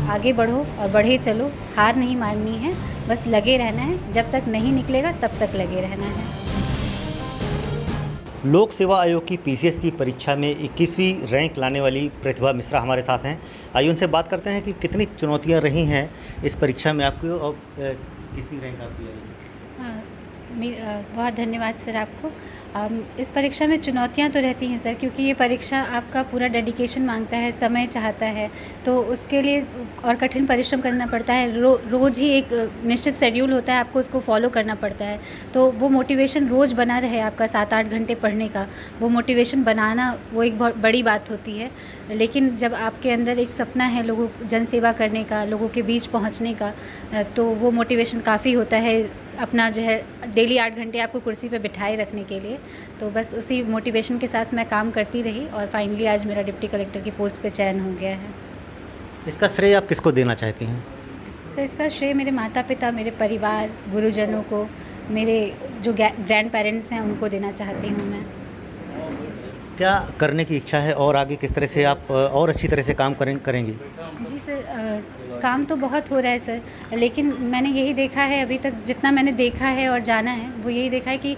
आगे बढ़ो और बढ़े चलो, हार नहीं माननी है, बस लगे रहना है, जब तक नहीं निकलेगा तब तक लगे रहना है। लोक सेवा आयोग की पीसीएस की परीक्षा में 21वीं रैंक लाने वाली प्रतिभा मिश्रा हमारे साथ हैं। आइए उनसे बात करते हैं कि कितनी चुनौतियां रही हैं इस परीक्षा में आपको और किसवी रैंक आपकी आई? हाँ, बहुत धन्यवाद सर आपको। इस परीक्षा में चुनौतियां तो रहती हैं सर, क्योंकि ये परीक्षा आपका पूरा डेडिकेशन मांगता है, समय चाहता है, तो उसके लिए और कठिन परिश्रम करना पड़ता है। रोज़ ही एक निश्चित शेड्यूल होता है, आपको उसको फॉलो करना पड़ता है। तो वो मोटिवेशन रोज़ बना रहे आपका 7-8 घंटे पढ़ने का, वो मोटिवेशन बनाना वो एक बहुत बड़ी बात होती है। लेकिन जब आपके अंदर एक सपना है लोगों जन सेवा करने का, लोगों के बीच पहुँचने का, तो वो मोटिवेशन काफ़ी होता है अपना जो है डेली 8 घंटे आपको कुर्सी पे बिठाए रखने के लिए। तो बस उसी मोटिवेशन के साथ मैं काम करती रही और फाइनली आज मेरा डिप्टी कलेक्टर की पोस्ट पे चयन हो गया है। इसका श्रेय आप किसको देना चाहती हैं? तो इसका श्रेय मेरे माता पिता, मेरे परिवार, गुरुजनों को, मेरे जो ग्रैंड पेरेंट्स हैं उनको देना चाहती हूँ मैं। क्या करने की इच्छा है और आगे किस तरह से आप और अच्छी तरह से काम करेंगी? जी सर, काम तो बहुत हो रहा है सर, लेकिन मैंने यही देखा है अभी तक, जितना मैंने देखा है और जाना है वो यही देखा है कि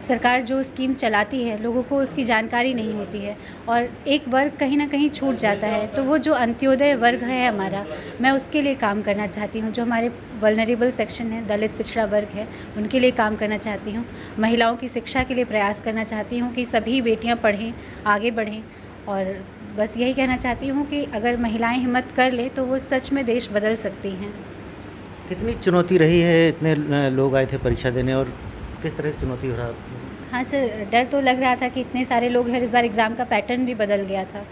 सरकार जो स्कीम चलाती है लोगों को उसकी जानकारी नहीं होती है और एक वर्ग कहीं ना कहीं छूट जाता है। तो वो जो अंत्योदय वर्ग है हमारा, मैं उसके लिए काम करना चाहती हूँ। जो हमारे वल्नरेबल सेक्शन है, दलित पिछड़ा वर्ग है, उनके लिए काम करना चाहती हूँ। महिलाओं की शिक्षा के लिए प्रयास करना चाहती हूँ कि सभी बेटियाँ पढ़ें, आगे बढ़ें, और बस यही कहना चाहती हूँ कि अगर महिलाएं हिम्मत कर ले तो वो सच में देश बदल सकती हैं। कितनी चुनौती रही है? इतने लोग आए थे परीक्षा देने और किस तरह से चुनौती हो रहा? हाँ सर, डर तो लग रहा था कि इतने सारे लोग हैं, इस बार एग्ज़ाम का पैटर्न भी बदल गया था,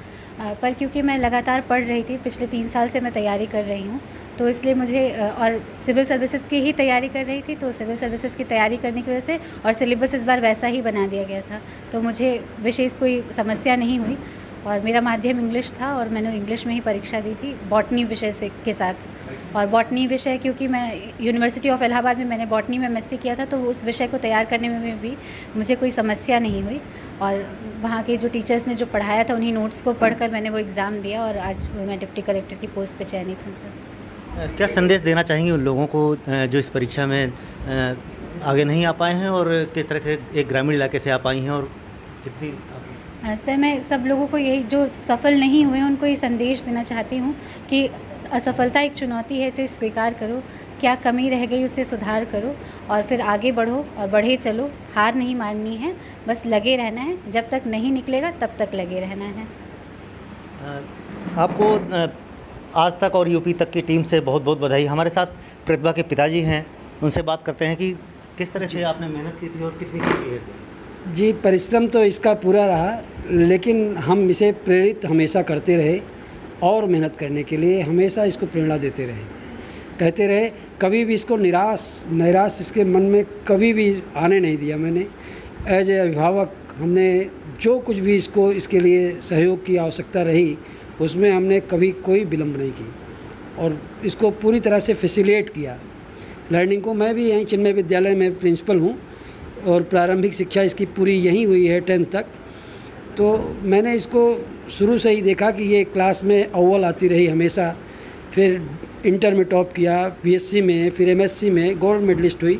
पर क्योंकि मैं लगातार पढ़ रही थी, पिछले 3 साल से मैं तैयारी कर रही हूँ, तो इसलिए मुझे और सिविल सर्विसेज की ही तैयारी कर रही थी, तो सिविल सर्विसेज की तैयारी करने की वजह से और सिलेबस इस बार वैसा ही बना दिया गया था, तो मुझे विशेष कोई समस्या नहीं हुई। और मेरा माध्यम इंग्लिश था और मैंने इंग्लिश में ही परीक्षा दी थी बॉटनी विषय से के साथ। और बॉटनी विषय क्योंकि मैं यूनिवर्सिटी ऑफ इलाहाबाद में मैंने बॉटनी में एमएससी किया था, तो उस विषय को तैयार करने में भी मुझे कोई समस्या नहीं हुई। और वहाँ के जो टीचर्स ने जो पढ़ाया था उन्हीं नोट्स को पढ़कर मैंने वो एग्ज़ाम दिया और आज मैं डिप्टी कलेक्टर की पोस्ट पर चयनित हूँ सर। क्या संदेश देना चाहेंगे उन लोगों को जो इस परीक्षा में आगे नहीं आ पाए हैं और किस तरह से एक ग्रामीण इलाके से आ पाई हैं और कितनी? सर, मैं सब लोगों को यही, जो सफल नहीं हुए हैं उनको ये संदेश देना चाहती हूँ कि असफलता एक चुनौती है, इसे स्वीकार करो, क्या कमी रह गई उसे सुधार करो और फिर आगे बढ़ो और बढ़े चलो, हार नहीं माननी है, बस लगे रहना है, जब तक नहीं निकलेगा तब तक लगे रहना है। आपको आज तक और यूपी तक की टीम से बहुत बहुत बधाई। हमारे साथ प्रतिभा के पिताजी हैं, उनसे बात करते हैं कि किस तरह से आपने मेहनत की थी और कितनी खुशी है? जी, परिश्रम तो इसका पूरा रहा, लेकिन हम इसे प्रेरित हमेशा करते रहे और मेहनत करने के लिए हमेशा इसको प्रेरणा देते रहे, कहते रहे, कभी भी इसको निराश इसके मन में कभी भी आने नहीं दिया। मैंने एज ए अभिभावक हमने जो कुछ भी इसके लिए सहयोग की आवश्यकता रही उसमें हमने कभी कोई विलम्ब नहीं की और इसको पूरी तरह से फैसिलिटेट किया लर्निंग को। मैं भी यहीं चिन्मय विद्यालय में प्रिंसिपल हूँ और प्रारंभिक शिक्षा इसकी पूरी यहीं हुई है 10th तक। तो मैंने इसको शुरू से ही देखा कि ये क्लास में अव्वल आती रही हमेशा, फिर इंटर में टॉप किया, बीएससी में, फिर एमएससी में गोल्ड मेडलिस्ट हुई।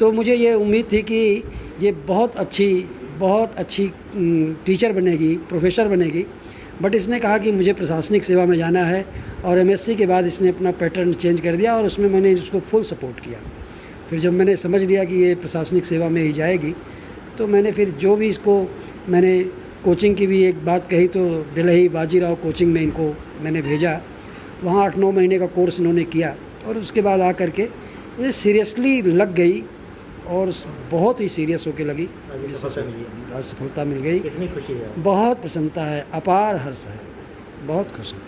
तो मुझे ये उम्मीद थी कि ये बहुत अच्छी टीचर बनेगी, प्रोफेसर बनेगी, बट इसने कहा कि मुझे प्रशासनिक सेवा में जाना है और एमएससी के बाद इसने अपना पैटर्न चेंज कर दिया और उसमें मैंने इसको फुल सपोर्ट किया। फिर जब मैंने समझ लिया कि ये प्रशासनिक सेवा में ही जाएगी तो मैंने फिर जो भी मैंने कोचिंग की भी एक बात कही, तो दिल्ली बाजीराव कोचिंग में इनको मैंने भेजा। वहाँ 8-9 महीने का कोर्स इन्होंने किया और उसके बाद आकर के ये सीरियसली लग गई और बहुत ही सीरियस होकर लगी। आज सफलता मिल गई। कितनी खुशी है? बहुत प्रसन्नता है, अपार हर्ष है, बहुत खुश हूँ।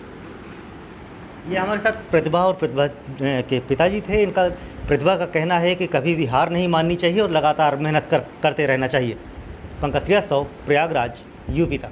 ये हमारे साथ प्रतिभा और प्रतिभा के पिताजी थे। इनका प्रतिभा का कहना है कि कभी भी हार नहीं माननी चाहिए और लगातार मेहनत करते रहना चाहिए। पंकज श्रीवास्तव, प्रयागराज, यूपी तक।